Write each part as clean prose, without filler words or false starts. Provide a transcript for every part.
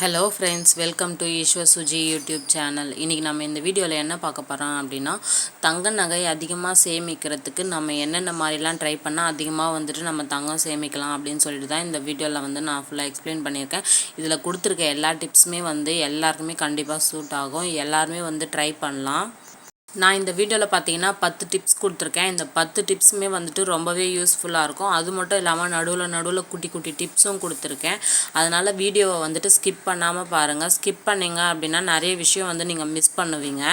Hello friends, welcome to Eswar Suji YouTube channel. இன்றைக்கி நம்ம இந்த வீடியோவில் என்ன பார்க்க போகிறோம் அப்படின்னா, தங்க நகை அதிகமாக சேமிக்கிறதுக்கு நம்ம என்னென்ன மாதிரிலாம் ட்ரை பண்ணால் அதிகமாக வந்துட்டு நம்ம தங்கம் சேமிக்கலாம் அப்படின்னு சொல்லிட்டு தான் இந்த வீடியோவில் வந்து நான் ஃபுல்லாக எக்ஸ்பிளைன் பண்ணியிருக்கேன். இதில் கொடுத்துருக்க எல்லா டிப்ஸுமே வந்து எல்லாருக்குமே கண்டிப்பாக சூட் ஆகும். எல்லாருமே வந்து ட்ரை பண்ணலாம். நான் இந்த வீடியோவில் பார்த்தீங்கன்னா 10 டிப்ஸ் கொடுத்துருக்கேன். இந்த 10 டிப்ஸுமே வந்துட்டு ரொம்பவே யூஸ்ஃபுல்லாக இருக்கும். அது மட்டும் இல்லாமல் நடுவில் குட்டி குட்டி டிப்ஸும் கொடுத்துருக்கேன். அதனால் வீடியோவை வந்துட்டு ஸ்கிப் பண்ணாமல் பாருங்கள். ஸ்கிப் பண்ணிங்க அப்படின்னா நிறைய விஷயம் வந்து நீங்கள் மிஸ் பண்ணுவீங்க.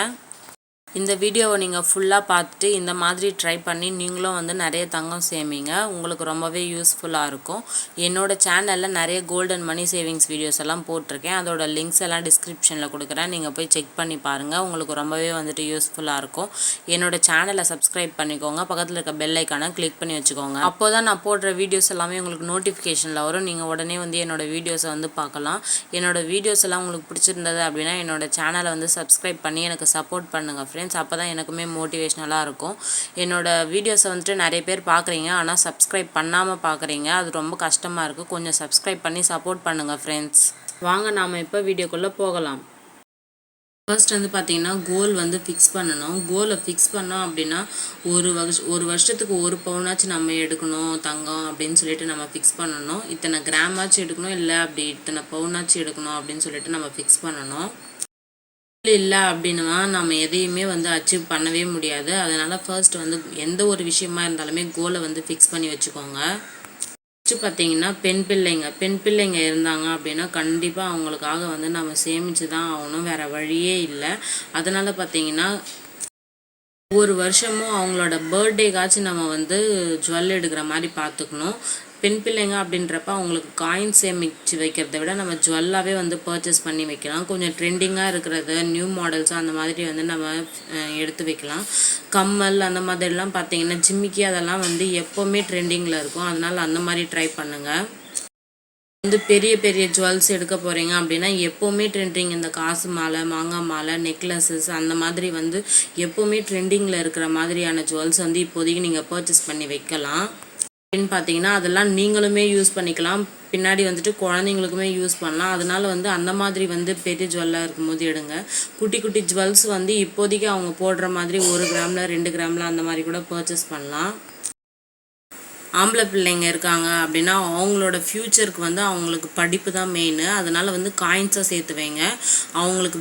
இந்த வீடியோவை நீங்கள் ஃபுல்லாக பார்த்துட்டு இந்த மாதிரி ட்ரை பண்ணி நீங்களும் வந்து நிறைய தங்கம் சேமிங்க. உங்களுக்கு ரொம்பவே யூஸ்ஃபுல்லாக இருக்கும். என்னோடய சேனலில் நிறைய கோல்டன் மணி சேவிங்ஸ் வீடியோஸ் எல்லாம் போட்டிருக்கேன். அதோட லிங்க்ஸ் எல்லாம் டிஸ்கிரிப்ஷனில் கொடுக்குறேன். நீங்கள் போய் செக் பண்ணி பாருங்கள். உங்களுக்கு ரொம்பவே வந்துட்டு யூஸ்ஃபுல்லாக இருக்கும். என்னோடய சேனலை சப்ஸ்கிரைப் பண்ணிக்கோங்க. பக்கத்தில் இருக்க பெல் ஐக்கானை கிளிக் பண்ணி வச்சுக்கோங்க. அப்போ தான் நான் போடுற வீடியோஸ் எல்லாமே உங்களுக்கு நோட்டிஃபிகேஷனில் வரும். நீங்கள் உடனே வந்து என்னோடய வீடியோஸை வந்து பார்க்கலாம். என்னோடய வீடியோஸ் எல்லாம் உங்களுக்கு பிடிச்சிருந்தது அப்படின்னா என்னோடய சேனலை வந்து சப்ஸ்கிரைப் பண்ணி எனக்கு சப்போர்ட் பண்ணுங்கள் ஃப்ரெண்ட்ஸ். அப்போ தான் எனக்குமே மோட்டிவேஷ்னலாக இருக்கும். என்னோடய வீடியோஸை வந்துட்டு நிறைய பேர் பார்க்குறீங்க, ஆனால் சப்ஸ்கிரைப் பண்ணாமல் பார்க்குறீங்க. அது ரொம்ப கஷ்டமாக இருக்குது. கொஞ்சம் சப்ஸ்கிரைப் பண்ணி சப்போர்ட் பண்ணுங்கள் ஃப்ரெண்ட்ஸ். வாங்க நாம் இப்போ வீடியோக்குள்ளே போகலாம். ஃபர்ஸ்ட் வந்து பார்த்தீங்கன்னா கோல் வந்து ஃபிக்ஸ் பண்ணணும். கோலை ஃபிக்ஸ் பண்ணோம் அப்படின்னா ஒரு வருஷத்துக்கு ஒரு பவுனாச்சும் நம்ம எடுக்கணும் தங்கம் அப்படின்னு சொல்லிட்டு நம்ம ஃபிக்ஸ் பண்ணணும். இத்தனை கிராமாச்சும் எடுக்கணும், இல்லை அப்படி இத்தனை பவுனாச்சும் எடுக்கணும் அப்படின்னு சொல்லிட்டு நம்ம ஃபிக்ஸ் பண்ணணும். இல்லை அப்படின்னா நம்ம எதையுமே வந்து அச்சீவ் பண்ணவே முடியாது. அதனால் ஃபர்ஸ்ட் வந்து எந்த ஒரு விஷயமா இருந்தாலுமே கோலை வந்து ஃபிக்ஸ் பண்ணி வச்சுக்கோங்க. பார்த்தீங்கன்னா பெண் பிள்ளைங்க இருந்தாங்க அப்படின்னா கண்டிப்பாக அவங்களுக்காக வந்து நம்ம சேமித்து தான் ஆகணும். வேறு வழியே இல்லை. அதனால் பார்த்தீங்கன்னா ஒவ்வொரு வருஷமும் அவங்களோட பர்த்டேக்காச்சும் நம்ம வந்து ஜுவல் எடுக்கிற மாதிரி பார்த்துக்கணும். பெண் பிள்ளைங்க அப்படின்றப்ப அவங்களுக்கு காயின் சேமித்து வைக்கிறத விட நம்ம ஜுவல்லாகவே வந்து பர்ச்சேஸ் பண்ணி வைக்கலாம். கொஞ்சம் ட்ரெண்டிங்காக இருக்கிறது, நியூ மாடல்ஸ் அந்த மாதிரி வந்து நம்ம எடுத்து வைக்கலாம். கம்மல் அந்த மாதிரிலாம் பார்த்தீங்கன்னா ஜிம்மிக்கி அதெல்லாம் வந்து எப்போவுமே ட்ரெண்டிங்கில் இருக்கும். அதனால் அந்த மாதிரி ட்ரை பண்ணுங்கள். வந்து பெரிய பெரிய ஜுவல்ஸ் எடுக்க போகிறீங்க அப்படின்னா எப்போவுமே ட்ரெண்டிங் இந்த காசு மாலை, மாங்காய் மாலை, நெக்லஸஸ் அந்த மாதிரி வந்து எப்போவுமே ட்ரெண்டிங்கில் இருக்கிற மாதிரியான ஜுவல்ஸ் வந்து இப்போதைக்கு நீங்கள் பர்ச்சேஸ் பண்ணி வைக்கலாம். அப்படின்னு பார்த்தீங்கன்னா அதெல்லாம் நீங்களுமே யூஸ் பண்ணிக்கலாம். பின்னாடி வந்துட்டு குழந்தைங்களுக்குமே யூஸ் பண்ணலாம். அதனால வந்து அந்த மாதிரி வந்து பெரிய ஜுவல்லாக இருக்கும்போது எடுங்க. குட்டி குட்டி ஜுவல்ஸ் வந்து இப்போதைக்கு அவங்க போடுற மாதிரி 1 கிராமில் 2 கிராமில் அந்த மாதிரி கூட பர்ச்சேஸ் பண்ணலாம். ஆம்பளை பிள்ளைங்க இருக்காங்க அப்படின்னா அவங்களோட ஃப்யூச்சருக்கு வந்து அவங்களுக்கு படிப்பு தான் மெயின். அதனால் வந்து காயின்ஸாக சேர்த்து வைங்க. அவங்களுக்கு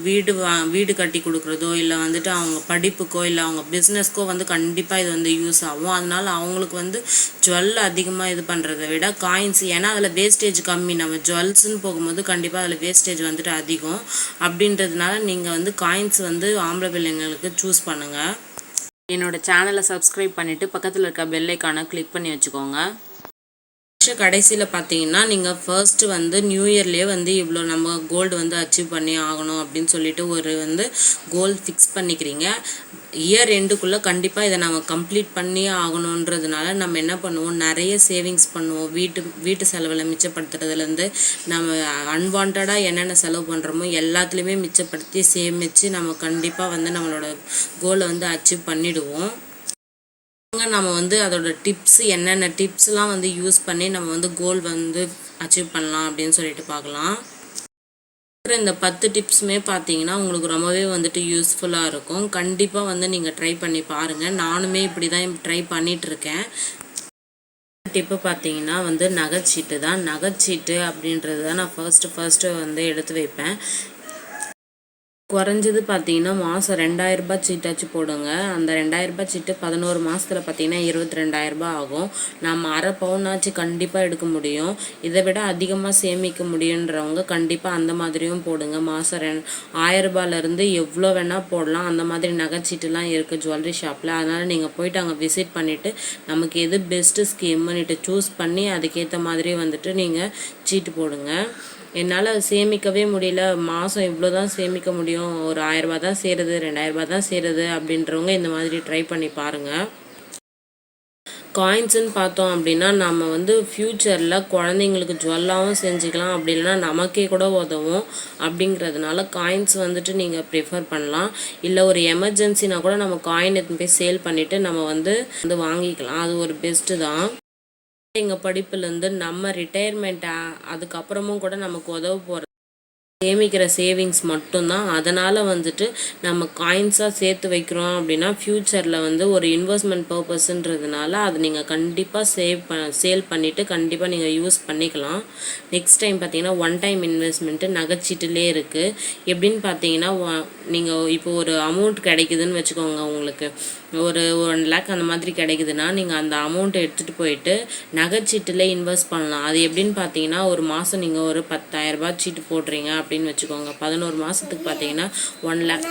வீடு கட்டி கொடுக்குறதோ இல்லை வந்துட்டு அவங்க படிப்புக்கோ இல்லை அவங்க பிஸ்னஸ்க்கோ வந்து கண்டிப்பாக இது வந்து யூஸ் ஆகும். அதனால் அவங்களுக்கு வந்து ஜுவல் அதிகமாக இது பண்ணுறதை விட காயின்ஸ், ஏன்னா அதில் வேஸ்டேஜ் கம்மி. நம்ம ஜுவல்ஸ்ன்னு போகும்போது கண்டிப்பாக அதில் வேஸ்டேஜ் வந்துட்டு அதிகம். அப்படின்றதுனால நீங்கள் வந்து காயின்ஸ் வந்து ஆம்பளை பிள்ளைங்களுக்கு சூஸ் பண்ணுங்கள். என்னோடய சேனலை சப்ஸ்கிரைப் பண்ணிவிட்டு பக்கத்தில் இருக்க பெல் ஐக்கானை கிளிக் பண்ணி வச்சுக்கோங்க. கடைசியில் பார்த்தீங்கன்னா நீங்கள் ஃபர்ஸ்ட்டு வந்து நியூ இயர்லேயே வந்து இவ்வளோ நம்ம கோல்டு வந்து அச்சீவ் பண்ணி ஆகணும் அப்படின்னு சொல்லிட்டு ஒரு வந்து கோல் ஃபிக்ஸ் பண்ணிக்கிறீங்க. இயர் எண்டுக்குள்ளே கண்டிப்பாக இதை நம்ம கம்ப்ளீட் பண்ணி ஆகணுன்றதுனால நம்ம என்ன பண்ணுவோம், நிறைய சேவிங்ஸ் பண்ணுவோம். வீட்டு செலவில் மிச்சப்படுத்துறதுலேருந்து நம்ம அன்வான்டாக என்னென்ன செலவு பண்ணுறோமோ எல்லாத்துலேயுமே மிச்சப்படுத்தி சேமித்து நம்ம கண்டிப்பாக வந்து நம்மளோட கோலை வந்து அச்சீவ் பண்ணிவிடுவோம். நம்ம வந்து அதோட டிப்ஸ் என்னென்ன டிப்ஸ்லாம் வந்து யூஸ் பண்ணி நம்ம வந்து கோல் வந்து அச்சீவ் பண்ணலாம் அப்படின்னு சொல்லிட்டு பார்க்கலாம். இந்த 10 டிப்ஸுமே பார்த்தீங்கன்னா உங்களுக்கு ரொம்பவே வந்துட்டு யூஸ்ஃபுல்லாக இருக்கும். கண்டிப்பாக வந்து நீங்கள் ட்ரை பண்ணி பாருங்கள். நானுமே இப்படி தான் ட்ரை பண்ணிகிட்ருக்கேன். டிப்பு பார்த்தீங்கன்னா வந்து நகைச்சீட்டு தான். நகைச்சீட்டு அப்படின்றது தான் நான் ஃபர்ஸ்ட்டு வந்து எடுத்து வைப்பேன். குறைஞ்சது பார்த்தீங்கன்னா மாதம் 2000 ரூபாய் சீட்டாச்சும் போடுங்க. அந்த 2000 ரூபாய் சீட்டு 11 மாதத்தில் பார்த்தீங்கன்னா 22,000 ரூபாய் ஆகும். நம்ம அரை பவுனாச்சு கண்டிப்பாக எடுக்க முடியும். இதை விட அதிகமாக சேமிக்க முடியுன்றவங்க கண்டிப்பாக அந்த மாதிரியும் போடுங்க. மாதம் 1000 ரூபாயிலேருந்து எவ்வளோ வேணால் போடலாம். அந்த மாதிரி நகைச்சீட்டுலாம் இருக்குது ஜுவல்லரி ஷாப்பில். அதனால் நீங்கள் போய்ட்டு அங்கே விசிட் பண்ணிவிட்டு நமக்கு எது பெஸ்ட்டு ஸ்கீம்னுட்டு சூஸ் பண்ணி அதுக்கேற்ற மாதிரி வந்துட்டு நீங்கள் சீட்டு போடுங்க. என்னால் சேமிக்கவே முடியல, மாதம் இவ்வளோ தான் சேமிக்க முடியும், ஒரு 1000 ரூபாய் தான் சேருது, 2000 ரூபாய் தான் சேருது அப்படின்றவங்க இந்த மாதிரி ட்ரை பண்ணி பாருங்கள். காயின்ஸுன்னு பார்த்தோம் அப்படின்னா நம்ம வந்து ஃப்யூச்சரில் குழந்தைங்களுக்கு ஜுவல்லாகவும் செஞ்சுக்கலாம். அப்படி இல்லைன்னா நமக்கே கூட உதவும். அப்படிங்கிறதுனால காயின்ஸ் வந்துட்டு நீங்கள் ப்ரிஃபர் பண்ணலாம். இல்லை ஒரு எமர்ஜென்சினா கூட நம்ம காயின் எடுத்து போய் சேல் பண்ணிவிட்டு நம்ம வந்து வாங்கிக்கலாம். அது ஒரு பெஸ்ட்டு தான். எங்கள் படிப்புலேருந்து நம்ம ரிட்டையர்மெண்ட் அதுக்கப்புறமும் கூட நமக்கு உதவ போகிறது சேமிக்கிற சேவிங்ஸ் மட்டும்தான். அதனால் வந்துட்டு நம்ம காயின்ஸாக சேர்த்து வைக்கிறோம் அப்படின்னா ஃப்யூச்சரில் வந்து ஒரு இன்வெஸ்ட்மெண்ட் பர்பஸ்ன்றதுனால அது நீங்கள் கண்டிப்பாக சேல் பண்ணிவிட்டு கண்டிப்பாக நீங்கள் யூஸ் பண்ணிக்கலாம். நெக்ஸ்ட் டைம் பார்த்தீங்கன்னா ஒன் டைம் இன்வெஸ்ட்மெண்ட்டு நகைச்சீட்டுலே இருக்குது. எப்படின்னு பார்த்தீங்கன்னா நீங்கள் இப்போ ஒரு அமௌண்ட் கிடைக்குதுன்னு வச்சுக்கோங்க, உங்களுக்கு ஒரு 1 லேக் அந்த மாதிரி கிடைக்குதுன்னா நீங்கள் அந்த அமௌண்ட்டை எடுத்துகிட்டு போயிட்டு நகைச்சீட்டில் இன்வெஸ்ட் பண்ணலாம். அது எப்படின்னு பார்த்தீங்கன்னா ஒரு மாதம் நீங்கள் ஒரு 10,000 சீட்டு போடுறீங்க அப்படின்னு வச்சுக்கோங்க. 11 மாதத்துக்கு பார்த்தீங்கன்னா 1 லேக்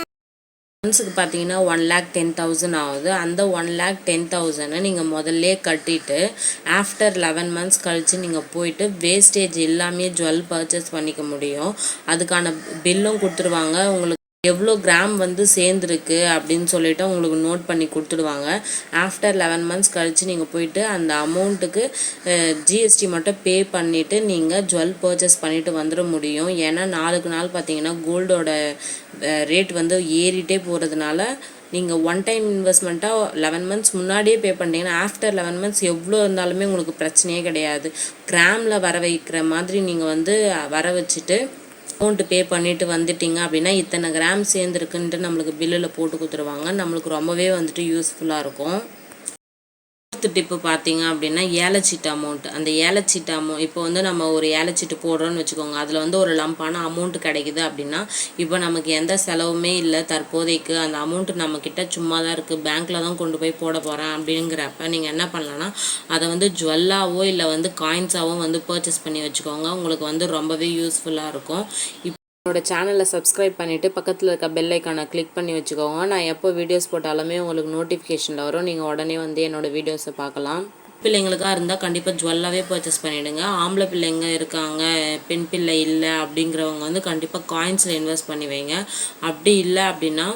மந்த்ஸுக்கு பார்த்தீங்கன்னா 1,10,000 ஆகுது. அந்த 1,10,000 நீங்கள் முதல்ல கட்டிட்டு ஆஃப்டர் 11 மந்த்ஸ் கழித்து நீங்கள் போயிட்டு வேஸ்டேஜ் எல்லாமே ஜுவல் பர்ச்சேஸ் பண்ணிக்க முடியும். அதுக்கான பில்லும் கொடுத்துருவாங்க. உங்களுக்கு எவ்வளோ கிராம் வந்து சேர்ந்துருக்கு அப்படின்னு சொல்லிட்டு உங்களுக்கு நோட் பண்ணி கொடுத்துடுவாங்க. ஆஃப்டர் 11 மந்த்ஸ் கழித்து நீங்கள் போயிட்டு அந்த அமௌண்ட்டுக்கு ஜிஎஸ்டி மட்டும் பே பண்ணிவிட்டு நீங்கள் ஜுவல் பர்ச்சேஸ் பண்ணிவிட்டு வந்துட முடியும். ஏன்னா நாளுக்கு நாள் பார்த்தீங்கன்னா கோல்டோட ரேட் வந்து ஏறிட்டே போகிறதுனால நீங்கள் ஒன் டைம் இன்வெஸ்ட்மெண்ட்டாக 11 மந்த்ஸ் முன்னாடியே பே பண்ணிட்டீங்கன்னா ஆஃப்டர் 11 மந்த்ஸ் எவ்வளோ இருந்தாலுமே உங்களுக்கு பிரச்சனையே கிடையாது. கிராமில் வர வைக்கிற மாதிரி நீங்கள் வந்து வர வச்சுட்டு அமௌண்ட்டு பே பண்ணிவிட்டு வந்துட்டிங்க அப்படின்னா இத்தனை கிராம் சேர்ந்துருக்குன்ட்டு நம்மளுக்கு பில்லில் போட்டு கொடுத்துருவாங்க. நம்மளுக்கு ரொம்பவே வந்துட்டு யூஸ்ஃபுல்லாக இருக்கும். ஃபோர்த்து டிப்பு பார்த்தீங்க அப்படின்னா ஏலச்சீட்டு அமௌண்ட். அந்த ஏலச்சீட்டு அமௌண்ட் இப்போ வந்து நம்ம ஒரு ஏலச்சீட்டு போடுறோன்னு வச்சுக்கோங்க, அதில் வந்து ஒரு லம்பான அமௌண்ட் கிடைக்குது அப்படின்னா இப்போ நமக்கு எந்த செலவுமே இல்லை தற்போதைக்கு, அந்த அமௌண்ட்டு நம்மக்கிட்ட சும்மா தான் இருக்குது, பேங்க்கில் தான் கொண்டு போய் போட போகிறேன் அப்படிங்கிறப்ப நீங்கள் என்ன பண்ணலான்னா அதை வந்து ஜுவல்லாவோ இல்லை வந்து காயின்ஸாவோ வந்து பர்ச்சேஸ் பண்ணி வச்சுக்கோங்க. உங்களுக்கு வந்து ரொம்பவே யூஸ்ஃபுல்லாக இருக்கும். என்னோட சேனலை சப்ஸ்கிரைப் பண்ணிவிட்டு பக்கத்தில் இருக்க பெல் ஐக்கானை கிளிக் பண்ணி வச்சுக்கோங்க. நான் எப்போ வீடியோஸ் போட்டாலுமே உங்களுக்கு நோட்டிஃபிகேஷனில் வரும். நீங்கள் உடனே வந்து என்னோடய வீடியோஸை பார்க்கலாம். பிள்ளைங்களுக்காக இருந்தால் கண்டிப்பாக ஜுவல்லாகவே பர்ச்சேஸ் பண்ணிவிடுங்க. ஆம்பளை பிள்ளைங்க இருக்காங்க, பெண் பிள்ளை இல்லை அப்படிங்கிறவங்க வந்து கண்டிப்பாக காயின்ஸில் இன்வெஸ்ட் பண்ணி வைங்க. அப்படி இல்லை அப்படின்னா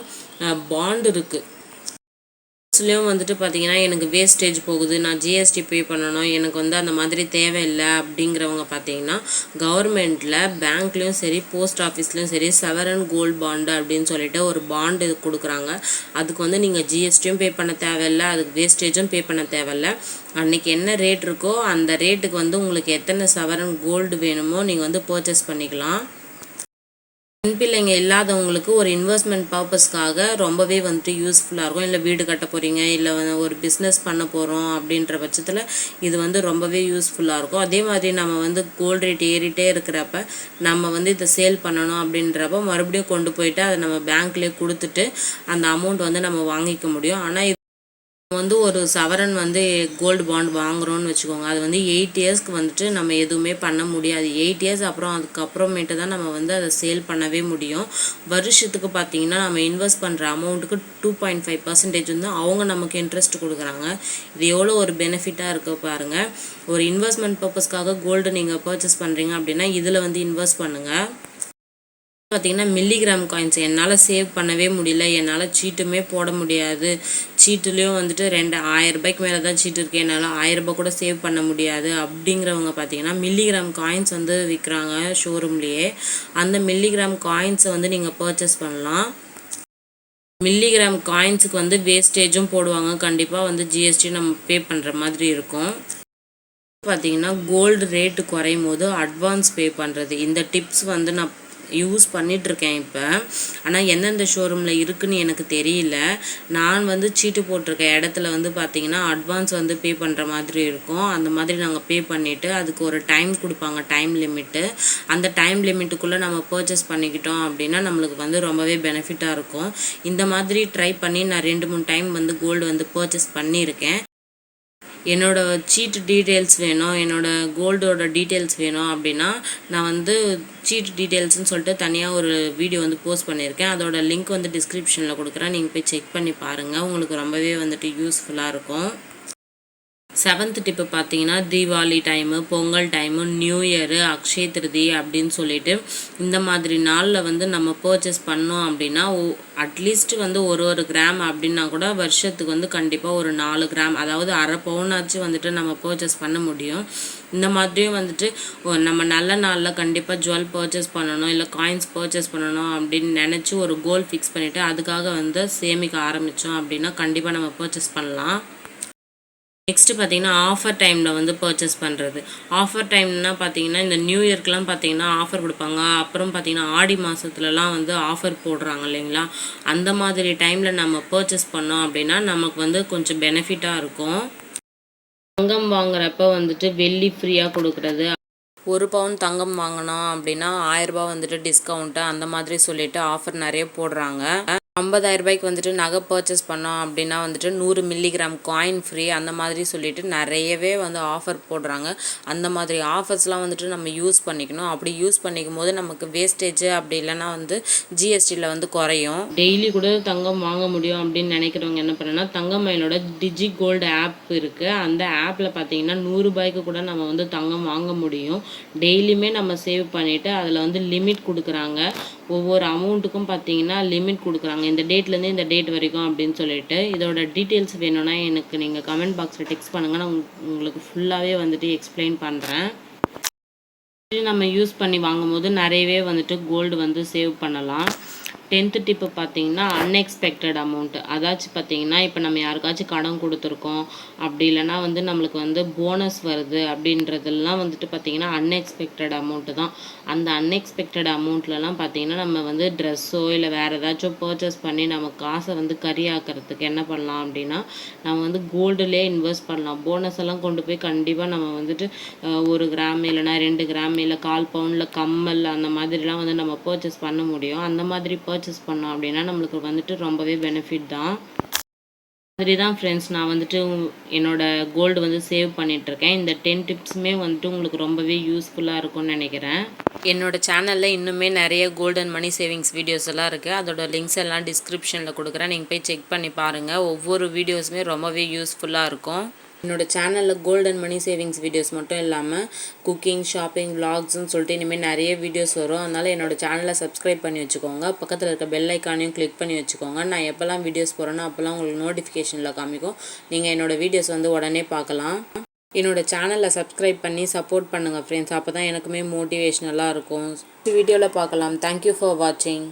பாண்டு இருக்குது. ஸ்லேயும் வந்துட்டு பார்த்தீங்கன்னா எனக்கு வேஸ்டேஜ் போகுது, நான் ஜிஎஸ்டி பே பண்ணணும், எனக்கு வந்து அந்த மாதிரி தேவையில்லை அப்படிங்கிறவங்க பார்த்தீங்கன்னா கவர்மெண்ட்டில் பேங்க்லேயும் சரி போஸ்ட் ஆஃபீஸ்லேயும் சரி செவரன் கோல்டு பாண்டு அப்படின்னு சொல்லிட்டு ஒரு பாண்டு கொடுக்குறாங்க. அதுக்கு வந்து நீங்கள் ஜிஎஸ்டியும் பே பண்ண தேவையில்லை, அதுக்கு வேஸ்டேஜும் பே பண்ண தேவையில்லை. அன்றைக்கி என்ன ரேட் இருக்கோ அந்த ரேட்டுக்கு வந்து உங்களுக்கு எத்தனை செவரன் கோல்டு வேணுமோ நீங்கள் வந்து பர்ச்சேஸ் பண்ணிக்கலாம். பெண் பிள்ளைங்க இல்லாதவங்களுக்கு ஒரு இன்வெஸ்ட்மெண்ட் பர்பஸ்க்காக ரொம்பவே வந்துட்டு யூஸ்ஃபுல்லாக இருக்கும். இல்லை வீடு கட்ட போகிறீங்க, இல்லை ஒரு பிஸ்னஸ் பண்ண போகிறோம் அப்படின்ற பட்சத்தில் இது வந்து ரொம்பவே யூஸ்ஃபுல்லாக இருக்கும். அதே மாதிரி நம்ம வந்து கோல்டு ரேட் ஏறிட்டே இருக்கிறப்ப நம்ம வந்து இதை சேல் பண்ணணும் அப்படின்றப்ப மறுபடியும் கொண்டு போயிட்டு அதை நம்ம பேங்க்லேயே கொடுத்துட்டு அந்த அமௌண்ட் வந்து நம்ம வாங்கிக்க முடியும். ஆனால் வந்து ஒரு சவரன் வந்து கோல்டு பாண்ட் வாங்குறோன்னு வச்சுக்கோங்க, அது வந்து 8 இயர்ஸ்க்கு வந்துட்டு நம்ம எதுவுமே பண்ண முடியாது. 8 இயர்ஸ் அப்புறம் அதுக்கப்புறமேட்டு தான் நம்ம வந்து அதை சேல் பண்ணவே முடியும். வருஷத்துக்கு பார்த்தீங்கன்னா நம்ம இன்வெஸ்ட் பண்ணுற அமௌண்ட்டுக்கு 2.5% வந்து அவங்க நமக்கு இன்ட்ரெஸ்ட் கொடுக்குறாங்க. இது எவ்வளோ ஒரு பெனிஃபிட்டாக இருக்க பாருங்கள். ஒரு இன்வெஸ்ட்மெண்ட் பர்பஸ்க்காக கோல்டு நீங்கள் பர்ச்சேஸ் பண்ணுறீங்க அப்படின்னா இதில் வந்து இன்வெஸ்ட் பண்ணுங்கள். பார்த்தீங்கன்னா மில்லிகிராம் காயின்ஸ் என்னால் சேவ் பண்ணவே முடியல, என்னால் சீட்டுமே போட முடியாது, சீட்டுலேயும் வந்துட்டு 2,000 ரூபாய்க்கு மேலே தான் சீட்டு இருக்குது, என்னால் 1000 ரூபாய் கூட சேவ் பண்ண முடியாது அப்படிங்கிறவங்க பார்த்தீங்கன்னா மில்லிகிராம் காயின்ஸ் வந்து விற்கிறாங்க ஷோரூம்லேயே. அந்த மில்லிகிராம் காயின்ஸை வந்து நீங்கள் பர்ச்சேஸ் பண்ணலாம். மில்லிகிராம் காயின்ஸுக்கு வந்து வேஸ்டேஜும் போடுவாங்க, கண்டிப்பாக வந்து ஜிஎஸ்டி நம்ம பே பண்ணுற மாதிரி இருக்கும். பார்த்தீங்கன்னா கோல்டு ரேட்டு குறையும் போது அட்வான்ஸ் பே பண்ணுறது, இந்த டிப்ஸ் வந்து நான் யூஸ் பண்ணிகிட்ருக்கேன் இப்போ. ஆனால் எந்தெந்த ஷோரூமில் இருக்குதுன்னு எனக்கு தெரியல. நான் வந்து சீட்டு போட்டிருக்க இடத்துல வந்து பார்த்திங்கன்னா அட்வான்ஸ் வந்து பே பண்ணுற மாதிரி இருக்கும். அந்த மாதிரி நாங்கள் பே பண்ணிவிட்டு அதுக்கு ஒரு டைம் கொடுப்பாங்க, டைம் லிமிட்டு. அந்த டைம் லிமிட்டுக்குள்ளே நம்ம பர்ச்சேஸ் பண்ணிக்கிட்டோம் அப்படின்னா நம்மளுக்கு வந்து ரொம்பவே பெனிஃபிட்டாக இருக்கும். இந்த மாதிரி ட்ரை பண்ணி நான் 2-3 டைம் வந்து கோல்டு வந்து பர்ச்சேஸ் பண்ணியிருக்கேன். என்னோடய சீட்டு டீட்டெயில்ஸ் வேணும், என்னோடய கோல்டோட டீட்டெயில்ஸ் வேணும் அப்படின்னா நான் வந்து சீட் டீட்டெயில்ஸ்னு சொல்லிட்டு தனியாக ஒரு வீடியோ வந்து போஸ்ட் பண்ணியிருக்கேன். அதோட லிங்க் வந்து டிஸ்கிரிப்ஷனில் கொடுக்குறேன், நீங்கள் போய் செக் பண்ணி பாருங்கள், உங்களுக்கு ரொம்பவே வந்துட்டு யூஸ்ஃபுல்லாக இருக்கும். 7th டிப்பு பார்த்தீங்கன்னா Deepavali time, Pongal time, new year, Akshaya Tritiya அப்படின்னு சொல்லிட்டு இந்த மாதிரி நாளில் வந்து நம்ம பர்ச்சேஸ் பண்ணோம் அப்படின்னா அட்லீஸ்ட் வந்து ஒரு கிராம் அப்படின்னா கூட வருஷத்துக்கு வந்து கண்டிப்பாக ஒரு 4 கிராம், அதாவது அரை பவுனாச்சு வந்துட்டு நம்ம பர்ச்சேஸ் பண்ண முடியும். இந்த மாதிரியும் வந்துட்டு நம்ம நல்ல நாளில் கண்டிப்பாக ஜுவல் பர்ச்சேஸ் பண்ணணும், இல்லை காயின்ஸ் பர்ச்சேஸ் பண்ணணும் அப்படின்னு நினச்சி ஒரு கோல் ஃபிக்ஸ் பண்ணிவிட்டு அதுக்காக வந்து சேமிக்க ஆரம்பித்தோம் அப்படின்னா கண்டிப்பாக நம்ம பர்ச்சேஸ் பண்ணலாம். நெக்ஸ்ட்டு பார்த்தீங்கன்னா ஆஃபர் டைமில் வந்து பர்ச்சேஸ் பண்ணுறது. ஆஃபர் டைம்னா பார்த்தீங்கன்னா இந்த நியூ இயர்க்கெலாம் பார்த்தீங்கன்னா ஆஃபர் கொடுப்பாங்க. அப்புறம் பார்த்தீங்கன்னா ஆடி மாதத்துலலாம் வந்து ஆஃபர் போடுறாங்க இல்லைங்களா? அந்த மாதிரி டைமில் நம்ம பர்ச்சேஸ் பண்ணோம் அப்படின்னா நமக்கு வந்து கொஞ்சம் பெனிஃபிட்டாக இருக்கும். தங்கம் வாங்குறப்ப வந்துட்டு வெள்ளி ஃப்ரீயாக கொடுக்குறது. 1 பவுன் தங்கம் வாங்கினோம் அப்படின்னா 1000 ரூபாய் வந்துட்டு டிஸ்கவுண்ட்டு அந்த மாதிரி சொல்லிட்டு ஆஃபர் நிறைய போடுறாங்க. 50,000 ரூபாய்க்கு வந்துட்டு நகை பர்ச்சேஸ் பண்ணோம் அப்படின்னா வந்துட்டு 100 மில்லிகிராம் காயின் ஃப்ரீ அந்த மாதிரி சொல்லிட்டு நிறையவே வந்து ஆஃபர் போடுறாங்க. அந்த மாதிரி ஆஃபர்ஸ்லாம் வந்துட்டு நம்ம யூஸ் பண்ணிக்கணும். அப்படி யூஸ் பண்ணிக்கும் போது நமக்கு வேஸ்டேஜ் அப்படி இல்லைன்னா வந்து ஜிஎஸ்டியில் வந்து குறையும். டெய்லி கூட தங்கம் வாங்க முடியும் அப்படின்னு நினைக்கிறவங்க என்ன பண்ணுன்னா, தங்கமயிலோட டிஜி கோல்டு ஆப் இருக்குது. அந்த ஆப்பில் பார்த்தீங்கன்னா 100 ரூபாய்க்கு கூட நம்ம வந்து தங்கம் வாங்க முடியும். டெய்லியுமே நம்ம சேவ் பண்ணிவிட்டு அதில் வந்து லிமிட் கொடுக்குறாங்க. ஒவ்வொரு அமௌண்ட்டுக்கும் பார்த்தீங்கன்னா லிமிட் கொடுக்குறாங்க. இந்த டேட்லேருந்து இந்த டேட் வரைக்கும் அப்படின்னு சொல்லிட்டு. இதோட டீட்டெயில்ஸ் வேணும்னா எனக்கு நீங்கள் கமெண்ட் பாக்ஸில் டெக்ஸ்ட் பண்ணுங்கள். நான் உங்களுக்கு ஃபுல்லாகவே வந்துட்டு எக்ஸ்பிளைன் பண்ணுறேன். நம்ம யூஸ் பண்ணி வாங்கும்போது நிறையவே வந்துட்டு கோல்டு வந்து சேவ் பண்ணலாம். 10th டிப்பு பார்த்தீங்கன்னா அன்எக்ஸ்பெக்டட் அமௌண்ட்டு. அதாச்சும் பார்த்தீங்கன்னா இப்போ நம்ம யாருக்காச்சும் கடன் கொடுத்துருக்கோம், அப்படி இல்லைனா வந்து நம்மளுக்கு வந்து போனஸ் வருது அப்படின்றதெல்லாம் வந்துட்டு பார்த்தீங்கன்னா அன்எக்ஸ்பெக்டட் அமௌண்ட்டு தான். அந்த அன்எக்ஸ்பெக்டட் அமௌண்ட்லலாம் பார்த்தீங்கன்னா நம்ம வந்து ட்ரெஸ்ஸோ இல்லை வேறு ஏதாச்சும் பர்ச்சேஸ் பண்ணி நம்ம காசை வந்து கரியாக்கிறதுக்கு என்ன பண்ணலாம் அப்படின்னா, நம்ம வந்து கோல்டுலேயே இன்வெஸ்ட் பண்ணலாம். போனஸ் எல்லாம் கொண்டு போய் கண்டிப்பாக நம்ம வந்துட்டு 1 கிராம் இல்லைனா 2 கிராம் இல்லை 1/4 பவுனில் கம்மல் அந்த மாதிரிலாம் வந்து நம்ம பர்ச்சேஸ் பண்ண முடியும். அந்த மாதிரி பர்ச்சேஸ் பண்ணோம் அப்படின்னா நம்மளுக்கு வந்துட்டு ரொம்பவே பெனிஃபிட் தான். மாதிரி தான் ஃப்ரெண்ட்ஸ் நான் வந்துட்டு என்னோட கோல்டு வந்து சேவ் பண்ணிகிட்ருக்கேன். இந்த 10 டிப்ஸுமே வந்துட்டு உங்களுக்கு ரொம்பவே யூஸ்ஃபுல்லாக இருக்கும்னு நினைக்கிறேன். என்னோட சேனலில் இன்னுமே நிறைய கோல்டன் மணி சேவிங்ஸ் வீடியோஸ் எல்லாம் இருக்குது. அதோட லிங்க்ஸ் எல்லாம் டிஸ்கிரிப்ஷனில் கொடுக்குறேன். நீங்கள் போய் செக் பண்ணி பாருங்கள். ஒவ்வொரு வீடியோஸுமே ரொம்பவே யூஸ்ஃபுல்லாக இருக்கும். என்னோட சேனலில் கோல்டன் மணி சேவிங்ஸ் வீடியோஸ் மட்டும் இல்லாமல் குக்கிங், ஷாப்பிங், விளாக்ஸ்ன்னு சொல்லிட்டு இனிமேல் நிறைய வீடியோஸ் வரும். அதனால் என்னோட சேனலை சப்ஸ்கிரைப் பண்ணி வச்சுக்கோங்க. பக்கத்தில் இருக்க பெல் ஐக்கானையும் கிளிக் பண்ணி வச்சுக்கோங்க. நான் எப்போல்லாம் வீடியோஸ் போகிறேனோ அப்போல்லாம் உங்களுக்கு நோட்டிஃபிகேஷனில் காமிக்கும். நீங்கள் என்னோடய வீடியோஸ் வந்து உடனே பார்க்கலாம். என்னோடய சேனலை சப்ஸ்கிரைப் பண்ணி சப்போர்ட் பண்ணுங்கள் ஃப்ரெண்ட்ஸ். அப்போ தான் எனக்குமே மோட்டிவேஷ்னலாக இருக்கும். வீடியோவில் பார்க்கலாம். தேங்க்யூ ஃபார் வாட்சிங்.